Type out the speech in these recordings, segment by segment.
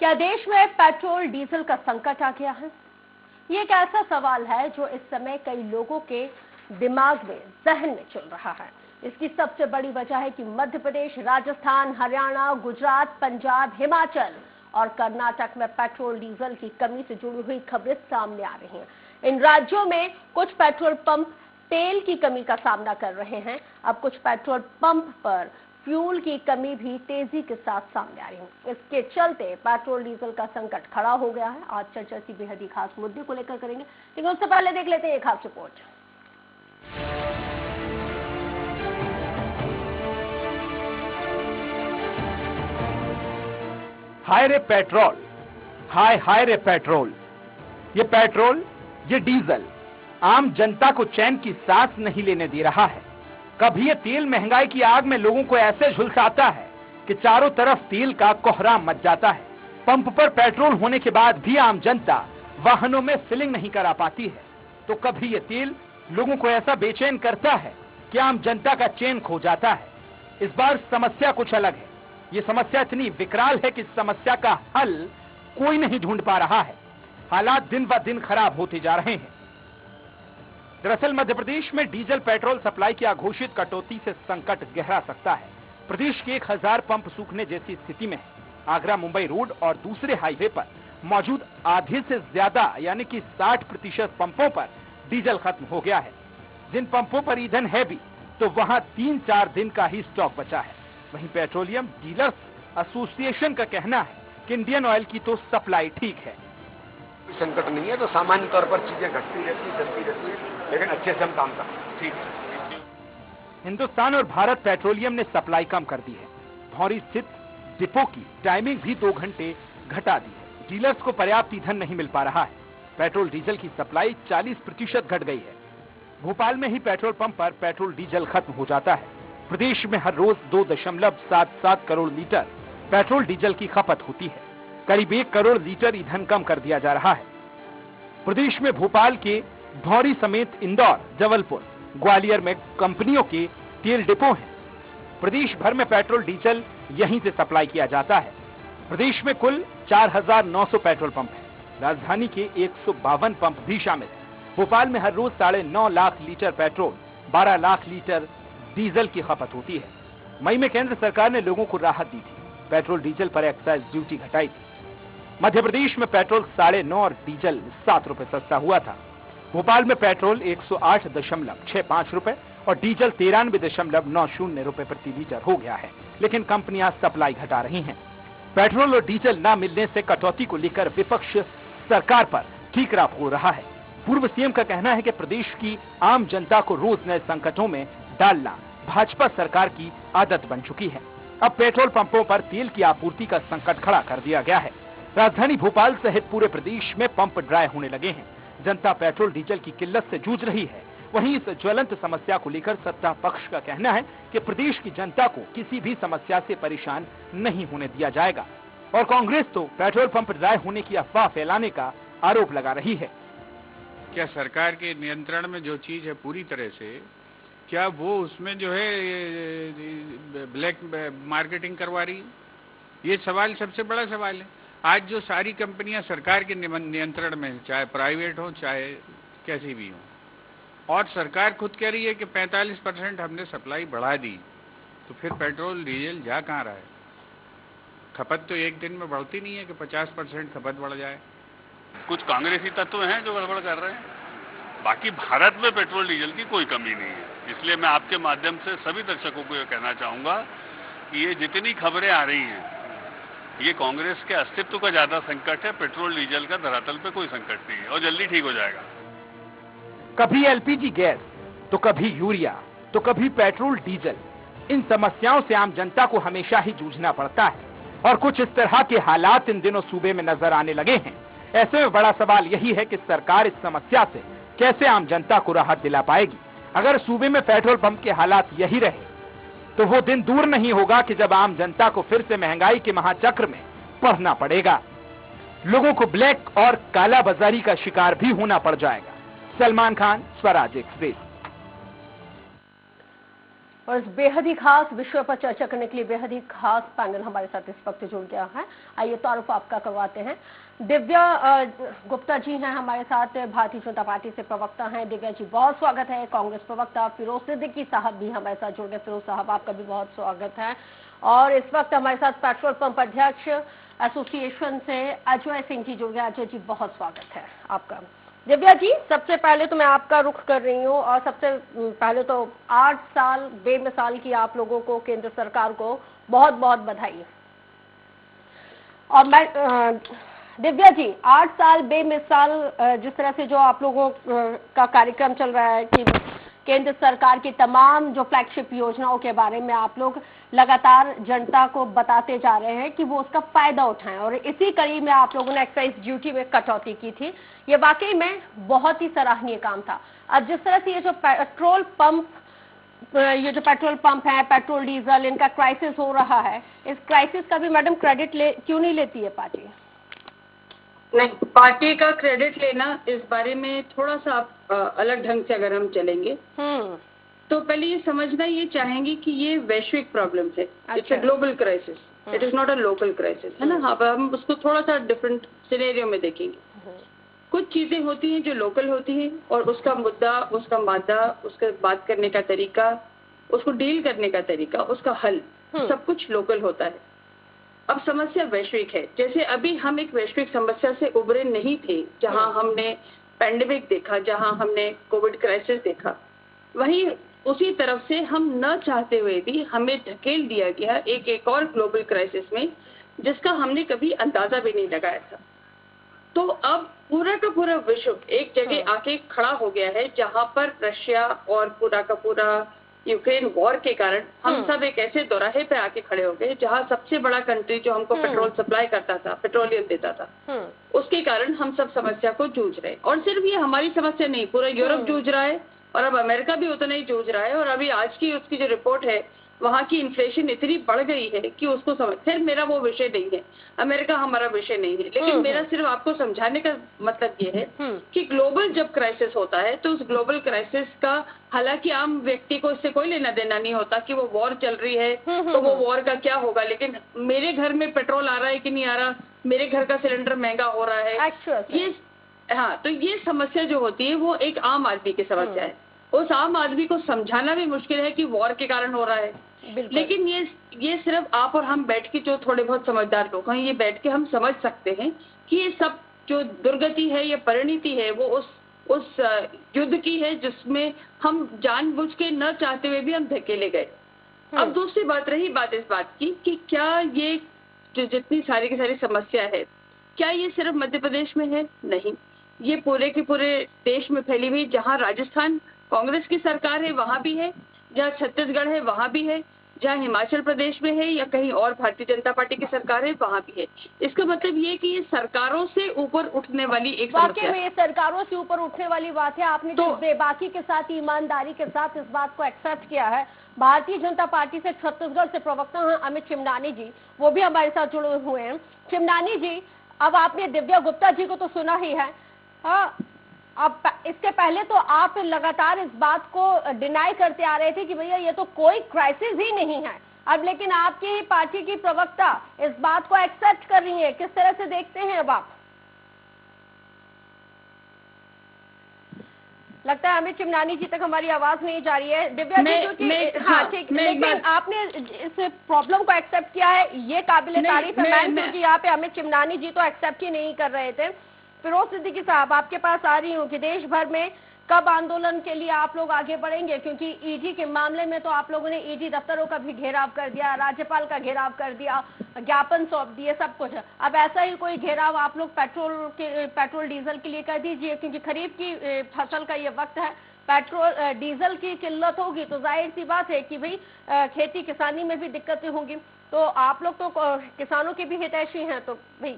क्या देश में पेट्रोल डीजल का संकट आ गया है? ये एक ऐसा सवाल है जो इस समय कई लोगों के दिमाग में, जहन में चल रहा है। इसकी सबसे बड़ी वजह है कि मध्य प्रदेश, राजस्थान, हरियाणा, गुजरात, पंजाब, हिमाचल और कर्नाटक में पेट्रोल डीजल की कमी से जुड़ी हुई खबरें सामने आ रही हैं। इन राज्यों में कुछ पेट्रोल पंप तेल की कमी का सामना कर रहे हैं। अब कुछ पेट्रोल पंप पर फ्यूल की कमी भी तेजी के साथ सामने आ रही है। इसके चलते पेट्रोल डीजल का संकट खड़ा हो गया है। आज चर्चा इसी बेहद ही खास मुद्दे को लेकर करेंगे, लेकिन उससे पहले देख लेते हैं एक खास रिपोर्ट। हाय रे पेट्रोल, हाय रे पेट्रोल। ये पेट्रोल, ये डीजल आम जनता को चैन की सांस नहीं लेने दे रहा है। कभी ये तेल महंगाई की आग में लोगों को ऐसे झुलसाता है कि चारों तरफ तेल का कोहराम मच जाता है। पंप पर पेट्रोल होने के बाद भी आम जनता वाहनों में फिलिंग नहीं करा पाती है। तो कभी ये तेल लोगों को ऐसा बेचैन करता है कि आम जनता का चैन खो जाता है। इस बार समस्या कुछ अलग है। ये समस्या इतनी विकराल है कि इस समस्या का हल कोई नहीं ढूंढ पा रहा है। हालात दिन ब दिन खराब होते जा रहे हैं। दरअसल मध्य प्रदेश में डीजल पेट्रोल सप्लाई की अघोषित कटौती से संकट गहरा सकता है। प्रदेश के 1000 पंप सूखने जैसी स्थिति में है। आगरा मुंबई रोड और दूसरे हाईवे पर मौजूद आधे से ज्यादा यानी कि 60% पंपों पर डीजल खत्म हो गया है। जिन पंपों पर ईंधन है भी तो वहां 3-4 दिन का ही स्टॉक बचा है। वहीं पेट्रोलियम डीलर्स एसोसिएशन का कहना है कि इंडियन ऑयल की तो सप्लाई ठीक है। संकट नहीं है, तो सामान्य तौर पर चीजें घटती रहती चलती रहती है, लेकिन अच्छे से हम काम करते ठीक है। हिंदुस्तान और भारत पेट्रोलियम ने सप्लाई कम कर दी है। भौरी स्थित डिपो की टाइमिंग भी 2 घंटे घटा दी है। डीलर्स को पर्याप्त ईंधन नहीं मिल पा रहा है। पेट्रोल डीजल की सप्लाई 40% घट गई है। भोपाल में ही पेट्रोल पंप पर पेट्रोल डीजल खत्म हो जाता है। प्रदेश में हर रोज 2.77 करोड़ लीटर पेट्रोल डीजल की खपत होती है। करीब 1 करोड़ लीटर ईंधन कम कर दिया जा रहा है। प्रदेश में भोपाल के भौरी समेत इंदौर, जबलपुर, ग्वालियर में कंपनियों के तेल डिपो हैं। प्रदेश भर में पेट्रोल डीजल यहीं से सप्लाई किया जाता है। प्रदेश में कुल 4900 पेट्रोल पंप हैं। राजधानी के 152 पंप भी शामिल हैं। भोपाल में हर रोज 9.5 lakh litre petrol, 12 lakh litre diesel की खपत होती है। मई में केंद्र सरकार ने लोगों को राहत दी थी। पेट्रोल डीजल पर एक्साइज ड्यूटी घटाई थी। मध्य प्रदेश में पेट्रोल 9.5 और डीजल 7 रुपए सस्ता हुआ था। भोपाल में पेट्रोल 108.65 रुपए और डीजल 93.90 रुपए प्रति लीटर हो गया है। लेकिन कंपनियां सप्लाई घटा रही हैं। पेट्रोल और डीजल न मिलने से कटौती को लेकर विपक्ष सरकार पर ठीकरा फोड़ रहा है। पूर्व सीएम का कहना है कि प्रदेश की आम जनता को रोज नए संकटों में डालना भाजपा सरकार की आदत बन चुकी है। अब पेट्रोल पंपों पर तेल की आपूर्ति का संकट खड़ा कर दिया गया है। राजधानी भोपाल सहित पूरे प्रदेश में पंप ड्राई होने लगे हैं। जनता पेट्रोल डीजल की किल्लत से जूझ रही है। वहीं इस ज्वलंत समस्या को लेकर सत्ता पक्ष का कहना है कि प्रदेश की जनता को किसी भी समस्या से परेशान नहीं होने दिया जाएगा। और कांग्रेस तो पेट्रोल पंप ड्राई होने की अफवाह फैलाने का आरोप लगा रही है। क्या सरकार के नियंत्रण में जो चीज है पूरी तरह से, क्या वो उसमें जो है ब्लैक मार्केटिंग करवा रही है? ये सवाल सबसे बड़ा सवाल है। आज जो सारी कंपनियां सरकार के नियंत्रण में, चाहे प्राइवेट हो चाहे कैसी भी हो, और सरकार खुद कह रही है कि 45% हमने सप्लाई बढ़ा दी, तो फिर पेट्रोल डीजल जा कहाँ रहा है? खपत तो एक दिन में बढ़ती नहीं है कि 50% खपत बढ़ जाए। कुछ कांग्रेसी तत्व हैं जो गड़बड़ कर रहे हैं। बाकी भारत में पेट्रोल डीजल की कोई कमी नहीं है। इसलिए मैं आपके माध्यम से सभी दर्शकों को यह कहना चाहूंगा कि ये जितनी खबरें आ रही हैं, ये कांग्रेस के अस्तित्व का ज्यादा संकट है। पेट्रोल डीजल का धरातल पे कोई संकट नहीं है और जल्दी ठीक हो जाएगा। कभी एलपीजी गैस, तो कभी यूरिया, तो कभी पेट्रोल डीजल। इन समस्याओं से आम जनता को हमेशा ही जूझना पड़ता है और कुछ इस तरह के हालात इन दिनों सूबे में नजर आने लगे हैं। ऐसे में बड़ा सवाल यही है कि सरकार इस समस्या से कैसे आम जनता को राहत दिला पाएगी। अगर सूबे में पेट्रोल पंप के हालात यही रहे तो वो दिन दूर नहीं होगा कि जब आम जनता को फिर से महंगाई के महाचक्र में पड़ना पड़ेगा। लोगों को ब्लैक और काला बाजारी का शिकार भी होना पड़ जाएगा। सलमान खान, स्वराज एक्सप्रेस। और इस बेहद ही खास विषय पर चर्चा करने के लिए बेहद ही खास पैनल हमारे साथ इस वक्त जुड़ गया है। आइए तारुफ आपका करवाते हैं। दिव्या गुप्ता जी हैं हमारे साथ, भारतीय जनता पार्टी से प्रवक्ता हैं। दिव्या जी बहुत स्वागत है। कांग्रेस प्रवक्ता फिरोज सिद्दीकी साहब भी हमारे साथ जुड़ गए। फिरोज साहब आपका भी बहुत स्वागत है। और इस वक्त हमारे साथ पेट्रोल पंप अध्यक्ष एसोसिएशन से अजय सिंह जी जुड़ गए। अजय जी बहुत स्वागत है आपका। दिव्या जी सबसे पहले तो मैं आपका रुख कर रही हूँ और सबसे पहले तो 8 साल बेमिसाल की आप लोगों को, केंद्र सरकार को बहुत बहुत बधाई। और मैं दिव्या जी 8 साल बेमिसाल जिस तरह से जो आप लोगों का कार्यक्रम चल रहा है कि केंद्र सरकार की तमाम जो फ्लैगशिप योजनाओं के बारे में आप लोग लगातार जनता को बताते जा रहे हैं कि वो उसका फायदा उठाएं, और इसी कड़ी में आप लोगों ने एक्साइज ड्यूटी में कटौती की थी। ये वाकई में बहुत ही सराहनीय काम था। अब जिस तरह से ये जो पेट्रोल पंप है, पेट्रोल डीजल, इनका क्राइसिस हो रहा है, इस क्राइसिस का भी मैडम क्रेडिट क्यों नहीं लेती है पार्टी? नहीं, पार्टी का क्रेडिट लेना, इस बारे में थोड़ा सा आप अलग ढंग से अगर हम चलेंगे तो पहले ये समझना ये चाहेंगे कि ये वैश्विक प्रॉब्लम है। It's a global crisis, it is not a local crisis, है ना। अब हम उसको थोड़ा सा डिफरेंट सिनेरियो में देखेंगे। कुछ चीजें होती हैं जो लोकल होती हैं और उसका मुद्दा, उसका मादा, उसका बात करने का तरीका, उसको डील करने का तरीका, उसका हल सब कुछ लोकल होता है। अब समस्या वैश्विक है। जैसे अभी हम एक वैश्विक समस्या से उभरे नहीं थे, जहां हमने पैंडेमिक देखा, जहां हमने कोविड क्राइसिस देखा, वहीं उसी तरफ से हम न चाहते हुए भी हमें ढकेल दिया गया एक और ग्लोबल क्राइसिस में, जिसका हमने कभी अंदाजा भी नहीं लगाया था। तो अब पूरा का पूरा विश्व एक जगह आके खड़ा हो गया है, जहां पर रशिया और पूरा का पूरा यूक्रेन वॉर के कारण हम सब एक ऐसे दौराहे पे आके खड़े हो गए, जहां सबसे बड़ा कंट्री जो हमको पेट्रोल सप्लाई करता था, पेट्रोलियम देता था, उसके कारण हम सब समस्या को जूझ रहे। और सिर्फ ये हमारी समस्या नहीं, पूरा यूरोप जूझ रहा है और अब अमेरिका भी उतना ही जूझ रहा है। और अभी आज की उसकी जो रिपोर्ट है, वहां की इन्फ्लेशन इतनी बढ़ गई है कि उसको समझ, फिर मेरा वो विषय नहीं है, अमेरिका हमारा विषय नहीं है, लेकिन मेरा सिर्फ आपको समझाने का मतलब ये है कि ग्लोबल जब क्राइसिस होता है तो उस ग्लोबल क्राइसिस का, हालांकि आम व्यक्ति को इससे कोई लेना देना नहीं होता कि वो वॉर चल रही है तो वो वॉर का क्या होगा, लेकिन मेरे घर में पेट्रोल आ रहा है कि नहीं आ रहा, मेरे घर का सिलेंडर महंगा हो रहा है, ये हाँ, तो ये समस्या जो होती है वो एक आम आदमी की समस्या है। उस आम आदमी को समझाना भी मुश्किल है कि वॉर के कारण हो रहा है, लेकिन ये सिर्फ आप और हम बैठ के, जो थोड़े बहुत समझदार लोग हैं, ये बैठ के हम समझ सकते हैं कि ये सब जो दुर्गति है, ये परिणति है, वो उस युद्ध की है जिसमें हम जानबूझ के न चाहते हुए भी हम धकेले गए। अब दूसरी बात रही बात इस बात की कि क्या ये जो जितनी सारी की सारी समस्या है, क्या ये सिर्फ मध्य प्रदेश में है? नहीं, ये पूरे के पूरे देश में फैली हुई। जहाँ राजस्थान कांग्रेस की सरकार है वहां भी है, जहाँ छत्तीसगढ़ है वहां भी है, जहाँ हिमाचल प्रदेश में है या कहीं और भारतीय जनता पार्टी की सरकार है वहां भी है। इसका मतलब ये कि ये सरकारों से ऊपर उठने वाली एक समस्या है। ये सरकारों से ऊपर उठने वाली बात है। आपने तो बेबाकी के साथ, ईमानदारी के साथ इस बात को एक्सेप्ट किया है। भारतीय जनता पार्टी से छत्तीसगढ़ से प्रवक्ता हैं अमित चिमनानी जी, वो भी हमारे साथ जुड़े हुए हैं। चिमनानी जी, अब आपने दिव्या गुप्ता जी को तो सुना ही है, अब इसके पहले तो आप लगातार इस बात को डिनाई करते आ रहे थे कि भैया ये तो कोई क्राइसिस ही नहीं है। अब लेकिन आपकी ही पार्टी की प्रवक्ता इस बात को एक्सेप्ट कर रही है, किस तरह से देखते हैं अब आप? लगता है अमित चिमनानी जी तक हमारी आवाज नहीं जा रही है। दिव्या जी, क्योंकि हाँ ठीक, लेकिन आपने इस प्रॉब्लम को एक्सेप्ट किया है, ये काबिल तारीफ है मैम, क्योंकि यहाँ पे अमित चिमनानी जी तो एक्सेप्ट ही नहीं कर रहे थे। फिरोज सिद्दीकी साहब, आपके पास आ रही हूँ कि देश भर में कब आंदोलन के लिए आप लोग आगे बढ़ेंगे? क्योंकि ईडी के मामले में तो आप लोगों ने ईडी दफ्तरों का भी घेराव कर दिया, राज्यपाल का घेराव कर दिया, ज्ञापन सौंप दिए, सब कुछ। अब ऐसा ही कोई घेराव आप लोग पेट्रोल डीजल के लिए कर दीजिए, क्योंकि खरीफ की फसल का ये वक्त है, पेट्रोल डीजल की किल्लत होगी तो जाहिर सी बात है कि भाई खेती किसानी में भी दिक्कतें होंगी। तो आप लोग तो किसानों के भी हितैषी हैं, तो भाई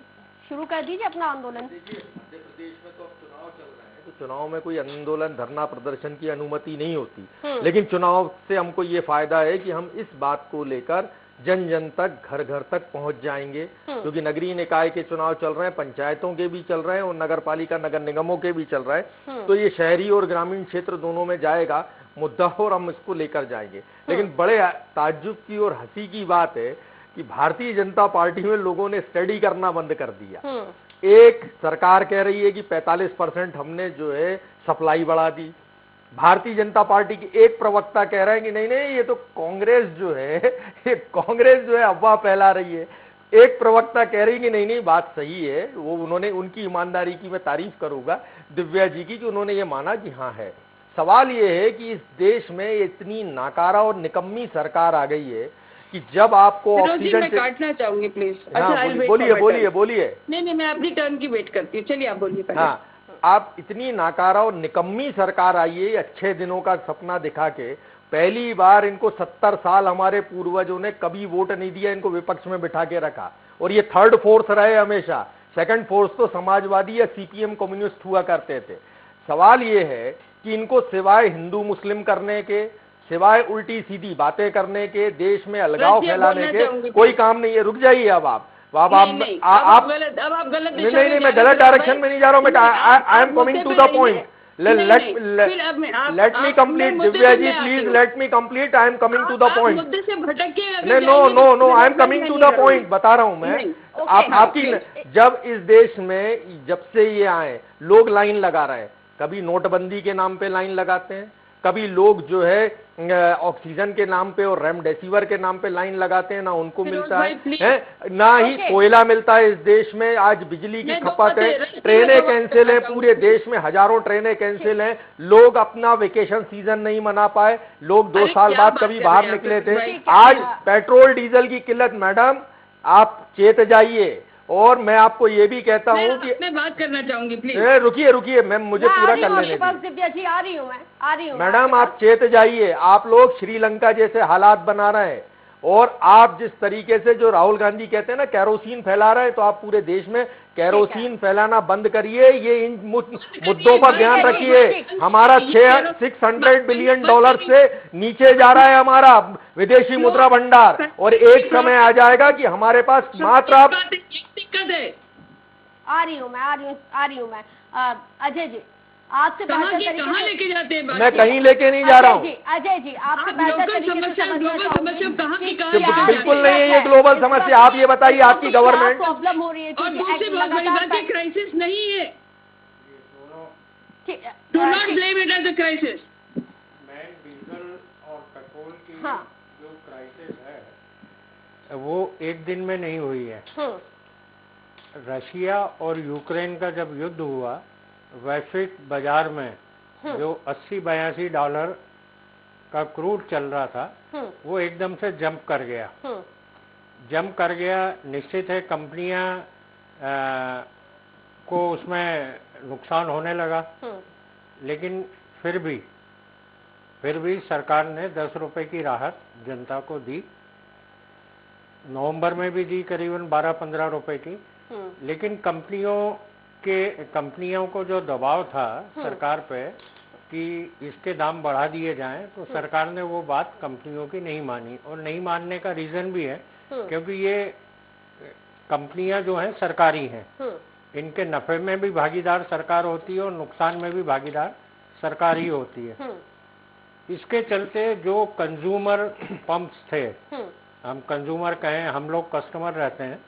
शुरू कर दीजिए अपना आंदोलन। देखिए, मध्य प्रदेश में तो अब चुनाव चल रहे हैं, तो चुनाव में कोई आंदोलन, धरना प्रदर्शन की अनुमति नहीं होती, लेकिन चुनाव से हमको ये फायदा है कि हम इस बात को लेकर जन जन तक, घर घर तक पहुंच जाएंगे, क्योंकि नगरीय निकाय के चुनाव चल रहे हैं, पंचायतों के भी चल रहे हैं और नगर पालिका, नगर निगमों के भी चल रहे हैं। तो ये शहरी और ग्रामीण क्षेत्र दोनों में जाएगा। मुद्दा और हम इसको लेकर जाएंगे। लेकिन बड़े ताज्जुब की और हंसी की बात है कि भारतीय जनता पार्टी में लोगों ने स्टडी करना बंद कर दिया। एक सरकार कह रही है कि 45% हमने जो है सप्लाई बढ़ा दी, भारतीय जनता पार्टी की एक प्रवक्ता कह रहा है कि नहीं नहीं ये तो कांग्रेस जो है अफवाह फैला रही है। एक प्रवक्ता कह रही है कि नहीं नहीं बात सही है, वो उन्होंने उनकी ईमानदारी की मैं तारीफ करूंगा दिव्या जी की कि उन्होंने ये माना कि हाँ है। सवाल ये है कि इस देश में इतनी नाकारा और निकम्मी सरकार आ गई है कि जब आपको ऑक्सीजन मैं काटना चाहूंगी प्लीज। बोलिए। नहीं मैं अपनी टर्न की वेट करती हूँ, चलिए आप बोलिए। हाँ, आप इतनी नाकारा और निकम्मी सरकार आई है अच्छे दिनों का सपना दिखा के। पहली बार इनको 70 साल हमारे पूर्वजों ने कभी वोट नहीं दिया, इनको विपक्ष में बिठा के रखा और ये थर्ड फोर्स रहे हमेशा। सेकंड फोर्स तो समाजवादी या सीपीएम कम्युनिस्ट हुआ करते थे। सवाल ये है कि इनको सिवाय हिंदू मुस्लिम करने के, सिवाय उल्टी सीधी बातें करने के, देश में अलगाव फैलाने के कोई काम नहीं है। रुक जाइए अब आप नहीं, मैं गलत डायरेक्शन में नहीं जा रहा हूँ। I am coming to the point. Let me complete Divya ji, please let me complete. I am coming to the point. No I am coming to the point, बता रहा हूं मैं। आपकी जब इस देश में जब से ये आए लोग लाइन लगा रहे हैं, कभी नोटबंदी के नाम पे लाइन लगाते हैं, कभी लोग जो है ऑक्सीजन के नाम पे और रेमडेसिविर के नाम पे लाइन लगाते हैं, ना उनको मिलता है ना ही कोयला मिलता है इस देश में। आज बिजली की खपत है, ट्रेनें कैंसिल है, पूरे देश में हजारों ट्रेनें कैंसिल हैं। लोग अपना वेकेशन सीजन नहीं मना पाए, लोग 2 साल बाद कभी बाहर निकले थे। आज पेट्रोल डीजल की किल्लत। मैडम आप चेत जाइए। और मैं आपको ये भी कहता हूँ कि मैं बात करना चाहूंगी प्लीज। रुकिए मैम, मुझे पूरा कर लेने दीजिए। दिव्या जी आ रही हूँ। मैडम आप चेत जाइए। आप लोग श्रीलंका जैसे हालात बना रहे हैं और आप जिस तरीके से जो राहुल गांधी कहते हैं ना कैरोसिन फैला रहे हैं, तो आप पूरे देश में कैरोसिन फैलाना बंद करिए। ये इन मुद्दों पर ध्यान रखिए। हमारा $600 बिलियन से नीचे जा रहा है हमारा विदेशी मुद्रा भंडार, और एक समय आ जाएगा कि हमारे पास मात्र दिक्कत है। आ रही हूँ मैं। अजय जी आपसे कहाँ लेके जाते हैं? मैं कहीं लेके नहीं जा रहा हूँ। अजय जी आपसे बिल्कुल नहीं है ये ग्लोबल समस्या। आप ये बताइए आपकी गवर्नमेंट प्रॉब्लम हो रही है क्राइसिस नहीं है। Do not blame it as a crisis. Diesel और पेट्रोल की जो क्राइसिस है वो एक दिन में नहीं हुई है। रशिया और यूक्रेन का जब युद्ध हुआ, वैश्विक बाजार में जो $80-82 का क्रूड चल रहा था वो एकदम से जंप कर गया। निश्चित है कंपनियां को उसमें नुकसान होने लगा, लेकिन फिर भी सरकार ने 10 रुपए की राहत जनता को दी। नवंबर में भी दी करीबन 12-15 रुपए की। लेकिन कंपनियों को जो दबाव था सरकार पे कि इसके दाम बढ़ा दिए जाएं, तो सरकार ने वो बात कंपनियों की नहीं मानी। और नहीं मानने का रीजन भी है क्योंकि ये कंपनियां जो हैं सरकारी हैं, इनके नफे में भी भागीदार सरकार होती है और नुकसान में भी भागीदार सरकार ही होती है। इसके चलते जो कंज्यूमर पंप्स थे, हम कंज्यूमर कहें, हम लोग कस्टमर रहते हैं,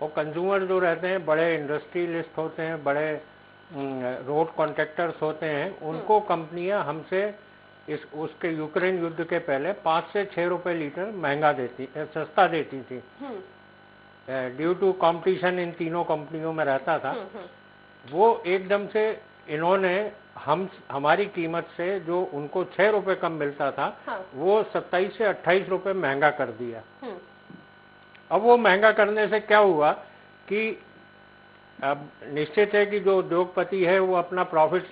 और कंज्यूमर जो रहते हैं बड़े इंडस्ट्रियलिस्ट होते हैं, बड़े रोड कॉन्ट्रैक्टर्स होते हैं, उनको कंपनियां हमसे उसके यूक्रेन युद्ध के पहले 5 से 6 रुपए लीटर सस्ता देती थी। ड्यू टू कंपटीशन इन तीनों कंपनियों में रहता था। वो एकदम से इन्होंने हमारी कीमत से जो उनको 6 रुपए कम मिलता था, वो 27 से 28 रुपए महंगा कर दिया। अब वो महंगा करने से क्या हुआ कि अब निश्चित है कि जो उद्योगपति है वो अपना प्रॉफिट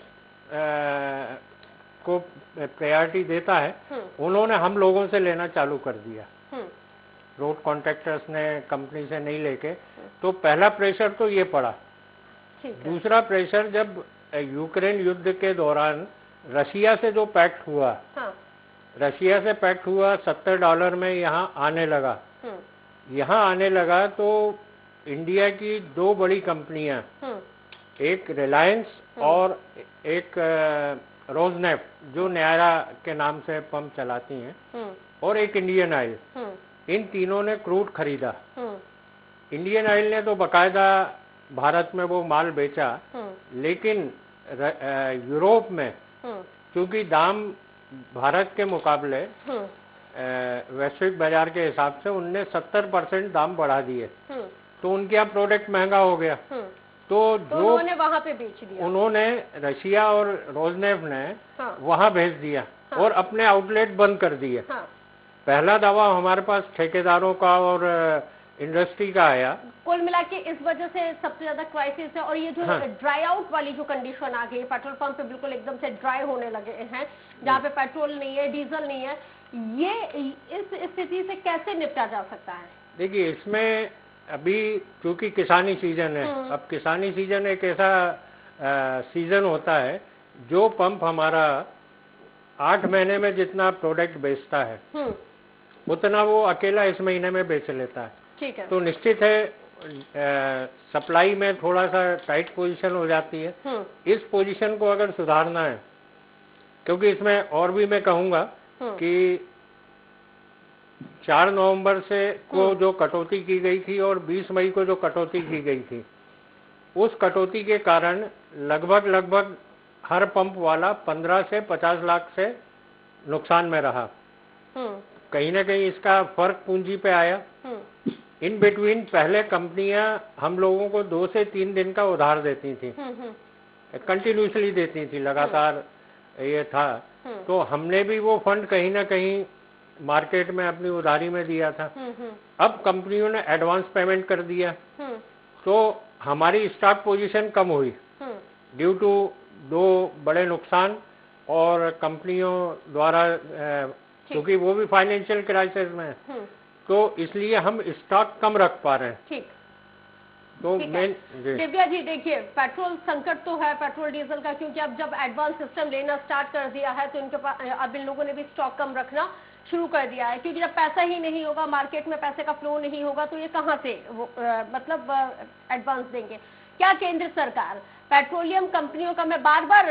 को प्रायोरिटी देता है। उन्होंने हम लोगों से लेना चालू कर दिया, रोड कॉन्ट्रैक्टर्स ने कंपनी से नहीं लेके। तो पहला प्रेशर तो ये पड़ा। दूसरा प्रेशर जब यूक्रेन युद्ध के दौरान रशिया से जो पैक्ट हुआ, रशिया से पैक्ट हुआ $70 में यहाँ आने लगा, तो इंडिया की 2 बड़ी कंपनियां, एक रिलायंस और एक रोजनेफ जो न्यारा के नाम से पंप चलाती हैं, और एक इंडियन ऑयल, इन तीनों ने क्रूड खरीदा। इंडियन ऑयल ने तो बकायदा भारत में वो माल बेचा, लेकिन यूरोप में क्योंकि दाम भारत के मुकाबले वैश्विक बाजार के हिसाब से उनने 70% दाम बढ़ा दिए, तो उनके यहाँ प्रोडक्ट महंगा हो गया। तो जो उन्होंने वहां पे बेच दिया, उन्होंने रशिया और रोजनेफ ने वहां भेज दिया और अपने आउटलेट बंद कर दिए। पहला दावा हमारे पास ठेकेदारों का और इंडस्ट्री का आया। कुल मिला के इस वजह से सबसे ज्यादा क्राइसिस है। और ये जो ड्राई आउट वाली जो कंडीशन आ गई, पेट्रोल पंप पे बिल्कुल एकदम से ड्राई होने लगे हैं, जहाँ पे पेट्रोल नहीं है, डीजल नहीं है, ये इस स्थिति से कैसे निपटा जा सकता है? देखिए, इसमें अभी क्योंकि किसानी सीजन है, अब किसानी सीजन एक ऐसा सीजन होता है जो पंप हमारा 8 महीने में जितना प्रोडक्ट बेचता है उतना वो अकेला इस महीने में बेच लेता है। ठीक है। तो निश्चित है सप्लाई में थोड़ा सा टाइट पोजीशन हो जाती है। इस पोजीशन को अगर सुधारना है, क्योंकि इसमें और भी मैं कहूंगा कि 4 नवंबर से को जो कटौती की गई थी और 20 मई को जो कटौती की गई थी, उस कटौती के कारण लगभग हर पंप वाला 15 से 50 लाख से नुकसान में रहा। कहीं ना कहीं इसका फर्क पूंजी पे आया। इन बिटवीन पहले कंपनियां हम लोगों को 2 से 3 दिन का उधार देती थी, कंटिन्यूसली देती थी, लगातार ये था। तो हमने भी वो फंड कहीं ना कहीं मार्केट में अपनी उधारी में दिया था। अब कंपनियों ने एडवांस पेमेंट कर दिया, तो हमारी स्टॉक पोजीशन कम हुई ड्यू टू 2 बड़े नुकसान और कंपनियों द्वारा, क्योंकि वो भी फाइनेंशियल क्राइसिस में है, तो इसलिए हम स्टॉक कम रख पा रहे हैं। ठीक। तो दिव्या जी, देखिए, पेट्रोल संकट तो है पेट्रोल डीजल का, क्योंकि अब जब एडवांस सिस्टम लेना स्टार्ट कर दिया है तो इनके पास अब इन लोगों ने भी स्टॉक कम रखना शुरू कर दिया है, क्योंकि जब पैसा ही नहीं होगा, मार्केट में पैसे का फ्लो नहीं होगा, तो ये कहाँ से मतलब एडवांस देंगे? क्या केंद्र सरकार पेट्रोलियम कंपनियों का, मैं बार बार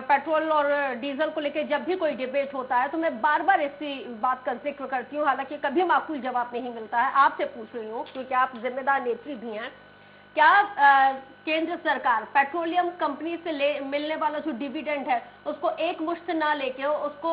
पेट्रोल और डीजल को लेकर जब भी कोई डिबेट होता है तो मैं बार बार इसी बात का जिक्र करती हूँ, हालांकि कभी माकूल जवाब नहीं मिलता है, आपसे पूछ रही हूँ क्योंकि आप जिम्मेदार नेत्री भी हैं। क्या केंद्र सरकार पेट्रोलियम कंपनी से मिलने वाला जो डिविडेंड है उसको एक मुश्त ना लेके उसको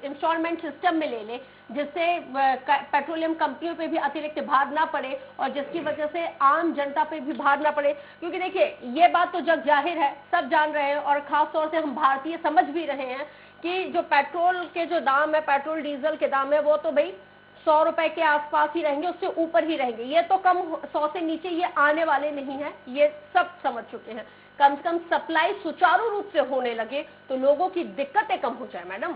इंस्टॉलमेंट सिस्टम में ले ले, जिससे पेट्रोलियम कंपनियों पे भी अतिरिक्त भार ना पड़े और जिसकी वजह से आम जनता पे भी भार ना पड़े? क्योंकि देखिए, ये बात तो जग जाहिर है, सब जान रहे हैं और खास तौर से हम भारतीय समझ भी रहे हैं कि जो पेट्रोल के जो दाम है, पेट्रोल डीजल के दाम है, वो तो भाई 100 रुपए के आसपास ही रहेंगे, उससे ऊपर ही रहेंगे। ये तो कम 100 से नीचे ये आने वाले नहीं है, ये सब समझ चुके हैं। कम से कम सप्लाई सुचारू रूप से होने लगे तो लोगों की दिक्कतें कम हो जाए। मैडम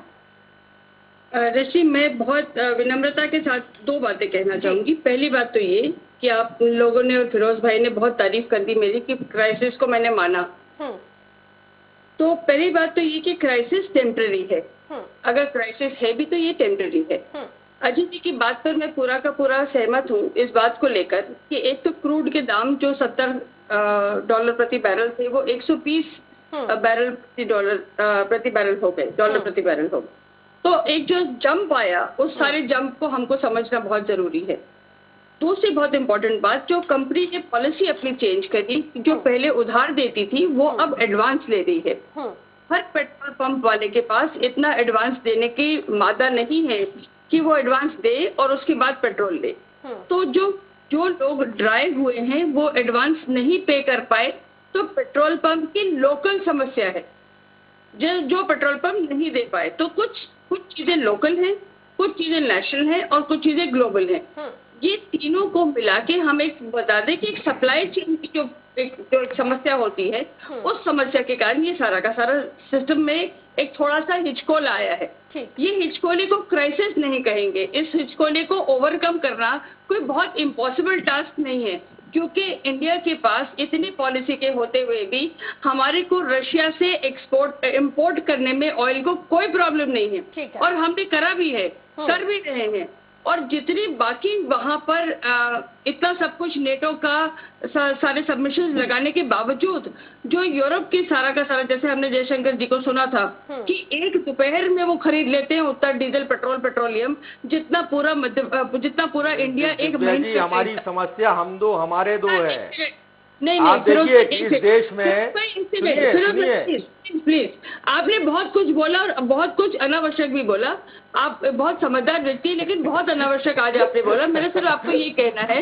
ऋषि, मैं बहुत विनम्रता के साथ 2 बातें कहना चाहूंगी। पहली बात तो ये कि आप लोगों ने और फिरोज भाई ने बहुत तारीफ कर दी मेरी कि क्राइसिस को मैंने माना। तो पहली बात तो ये कि क्राइसिस टेम्पररी है। अगर क्राइसिस है भी तो ये टेम्पररी है। अजीत जी की बात पर मैं पूरा का पूरा सहमत हूँ इस बात को लेकर कि एक तो क्रूड के दाम जो $70 प्रति बैरल थे वो 120 बैरल प्रति बैरल हो गए, डॉलर प्रति बैरल हो गए। तो एक जो जंप आया, उस सारे जंप को हमको समझना बहुत जरूरी है। दूसरी बहुत इंपॉर्टेंट बात, जो कंपनी ने पॉलिसी अपनी चेंज करी, जो पहले उधार देती थी वो अब एडवांस ले रही है। हर पेट्रोल पंप वाले के पास इतना एडवांस देने की मादा नहीं है कि वो एडवांस दे और उसके बाद पेट्रोल दे। तो जो लोग ड्राई हुए हैं वो एडवांस नहीं पे कर पाए, तो पेट्रोल पंप की लोकल समस्या है। जो पेट्रोल पंप नहीं दे पाए, तो कुछ चीजें लोकल हैं, कुछ चीजें नेशनल हैं और कुछ चीजें ग्लोबल हैं। ये तीनों को मिला के हम एक बता दें कि एक सप्लाई चेन की जो एक समस्या होती है, उस समस्या के कारण ये सारा का सारा सिस्टम में एक थोड़ा सा हिचकोल आया है। ये हिचकोले को क्राइसिस नहीं कहेंगे। इस हिचकोले को ओवरकम करना कोई बहुत इम्पॉसिबल टास्क नहीं है, क्योंकि इंडिया के पास इतनी पॉलिसी के होते हुए भी हमारे को रशिया से इंपोर्ट करने में ऑयल को कोई प्रॉब्लम नहीं है और हमने करा भी है, कर भी रहे हैं। और जितनी बाकी वहां पर इतना सब कुछ नेटो का सारे सबमिशन लगाने के बावजूद जो यूरोप की सारा का सारा, जैसे हमने जयशंकर जी को सुना था कि एक दोपहर में वो खरीद लेते हैं उतना डीजल पेट्रोलियम जितना पूरा इंडिया एक महीने। हमारी समस्या हम दो हमारे दो है। नहीं आप देखिए इस देश में प्लीज आपने बहुत कुछ बोला और बहुत कुछ अनावश्यक भी बोला। आप बहुत समझदार व्यक्ति हैं, लेकिन बहुत अनावश्यक आज आपने बोला। मेरा सिर्फ आपको ये कहना है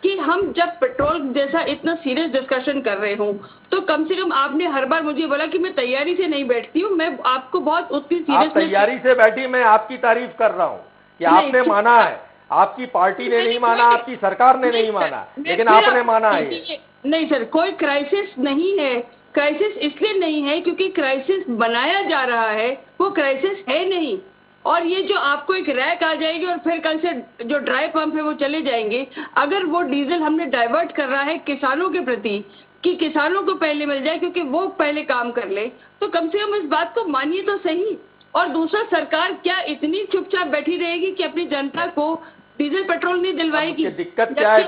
कि हम जब पेट्रोल जैसा इतना सीरियस डिस्कशन कर रहे हूँ तो कम से कम आपने हर बार मुझे बोला कि मैं तैयारी से नहीं बैठती हूँ। मैं आपको बहुत उतनी सीरियस तैयारी से बैठी, मैं आपकी तारीफ कर रहा हूँ कि आपने माना है। आपकी पार्टी ने नहीं माना, आपकी सरकार ने नहीं माना, लेकिन आपने माना है। नहीं सर, कोई क्राइसिस नहीं है। क्राइसिस इसलिए नहीं है क्योंकि क्राइसिस बनाया जा रहा है, वो क्राइसिस है नहीं। और ये जो आपको एक रैक आ जाएगी और फिर कल से जो ड्राई पंप है वो चले जाएंगे। अगर वो डीजल हमने डाइवर्ट कर रहा है किसानों के प्रति कि किसानों को पहले मिल जाए क्योंकि वो पहले काम कर ले, तो कम से कम इस बात को मानिए तो सही। और दूसरा, सरकार क्या इतनी चुपचाप बैठी रहेगी कि अपनी जनता को डीजल पेट्रोल नहीं दिलवाएगी? दिक्कत क्या है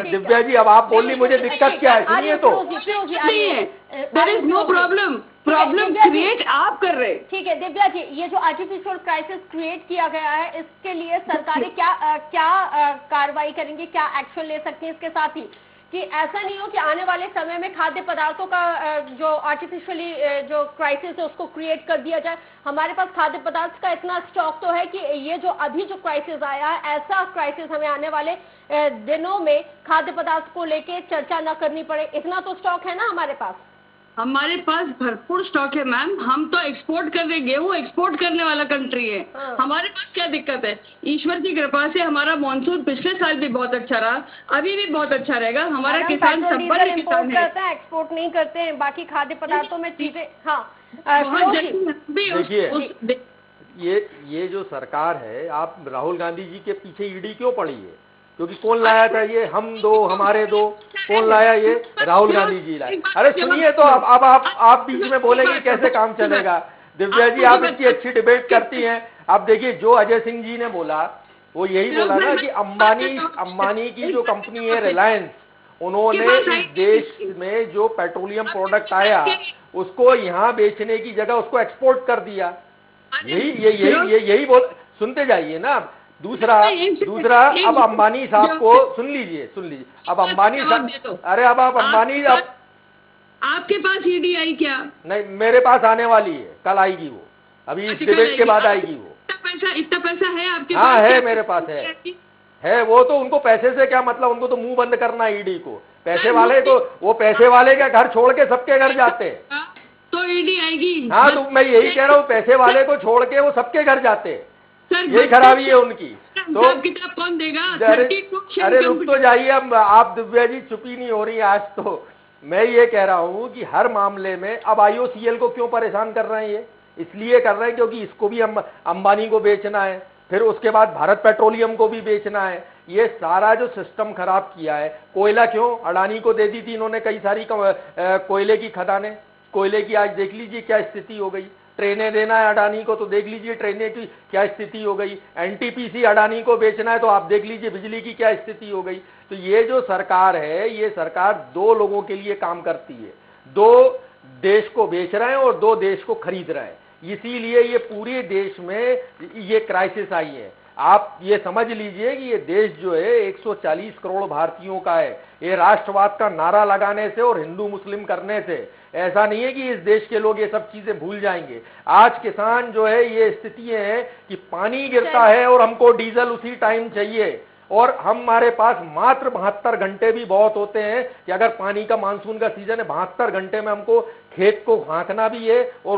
दिव्या जी? अब आप बोलिए मुझे दिक्कत क्या है, सुनिए तो। नहीं है, there is no problem create आप कर रहे। ठीक है दिव्या जी, ये जो आर्टिफिशियल क्राइसिस क्रिएट किया गया है इसके लिए सरकारें क्या कार्रवाई करेंगी, क्या एक्शन ले सकती है? इसके साथ ही कि ऐसा नहीं हो कि आने वाले समय में खाद्य पदार्थों का जो आर्टिफिशियली जो क्राइसिस है उसको क्रिएट कर दिया जाए। हमारे पास खाद्य पदार्थ का इतना स्टॉक तो है कि ये जो अभी जो क्राइसिस आया है, ऐसा क्राइसिस हमें आने वाले दिनों में खाद्य पदार्थ को लेके चर्चा न करनी पड़े, इतना तो स्टॉक है ना हमारे पास? हमारे पास भरपूर स्टॉक है मैम। हम तो एक्सपोर्ट कर रहे, गेहूँ एक्सपोर्ट करने वाला कंट्री है। हमारे पास क्या दिक्कत है? ईश्वर की कृपा से हमारा मानसून पिछले साल भी बहुत अच्छा रहा, अभी भी बहुत अच्छा रहेगा। हमारा किसान सब बड़े किसान करता है, एक्सपोर्ट नहीं करते हैं। बाकी खाद्य पदार्थों में चीजें देखिए ये जो सरकार है, आप राहुल गांधी जी के पीछे ईडी क्यों पड़ी है? क्योंकि कौन लाया था ये? हम दो हमारे दो, कौन लाया ये? राहुल गांधी जी लाए। अरे सुनिए तो, अब आप बीच में बोलेंगे कैसे काम चलेगा? दिव्या जी आप इतनी अच्छी डिबेट करती हैं। अब देखिए जो अजय सिंह जी ने बोला वो यही बोला ना कि अंबानी की जो कंपनी है रिलायंस, उन्होंने इस देश में जो पेट्रोलियम प्रोडक्ट आया उसको यहाँ बेचने की जगह उसको एक्सपोर्ट कर दिया। यही बोल, सुनते जाइए ना। दूसरा अब अंबानी साहब को सुन लीजिए। अब अंबानी साहब, अरे अब आप अंबानी, अब आपके पास ईडी आई क्या? नहीं, मेरे पास आने वाली है, कल आएगी वो, अभी इस डिबेट के बाद आएगी वो। इतना पैसा है आपके पास? हाँ है, मेरे पास है। वो तो उनको पैसे से क्या मतलब, उनको तो मुंह बंद करना है ईडी को। पैसे वाले को, वो पैसे वाले का घर छोड़ के सबके घर जाते हैं, तो ईडी आएगी। हाँ तो मैं यही कह रहा हूँ, पैसे वाले को छोड़ के वो सबके घर जाते हैं, यही खराबी है उनकी। तो किताब कौन देगा? अरे रुक तो जाइए, अब आप दिव्या जी चुप ही नहीं हो रही आज तो। मैं ये कह रहा हूँ कि हर मामले में अब IOCL को क्यों परेशान कर रहे हैं? ये इसलिए कर रहे हैं क्योंकि इसको भी अंबानी को बेचना है, फिर उसके बाद भारत पेट्रोलियम को भी बेचना है। ये सारा जो सिस्टम खराब किया है। कोयला क्यों अडानी को दे दी थी इन्होंने, कई सारी कोयले की खदानें, कोयले की आज देख लीजिए क्या स्थिति हो गई। ट्रेनें देना है अडानी को तो देख लीजिए ट्रेनें की क्या स्थिति हो गई। NTPC अडानी को बेचना है तो आप देख लीजिए बिजली की क्या स्थिति हो गई। तो ये जो सरकार है, ये सरकार दो लोगों के लिए काम करती है, दो देश को बेच रहे हैं और दो देश को खरीद रहे हैं। इसीलिए ये पूरे देश में ये क्राइसिस आई है। आप ये समझ लीजिए कि ये देश जो है 140 करोड़ भारतीयों का है। ये राष्ट्रवाद का नारा लगाने से और हिंदू मुस्लिम करने से ऐसा नहीं है कि इस देश के लोग ये सब चीजें भूल जाएंगे। आज किसान जो है, ये स्थिति है कि पानी गिरता है और हमको डीजल उसी टाइम चाहिए, और हमारे पास मात्र 72 घंटे भी बहुत होते हैं कि अगर पानी का मानसून का सीजन है 72 घंटे में हमको खेत को हाँकना भी है और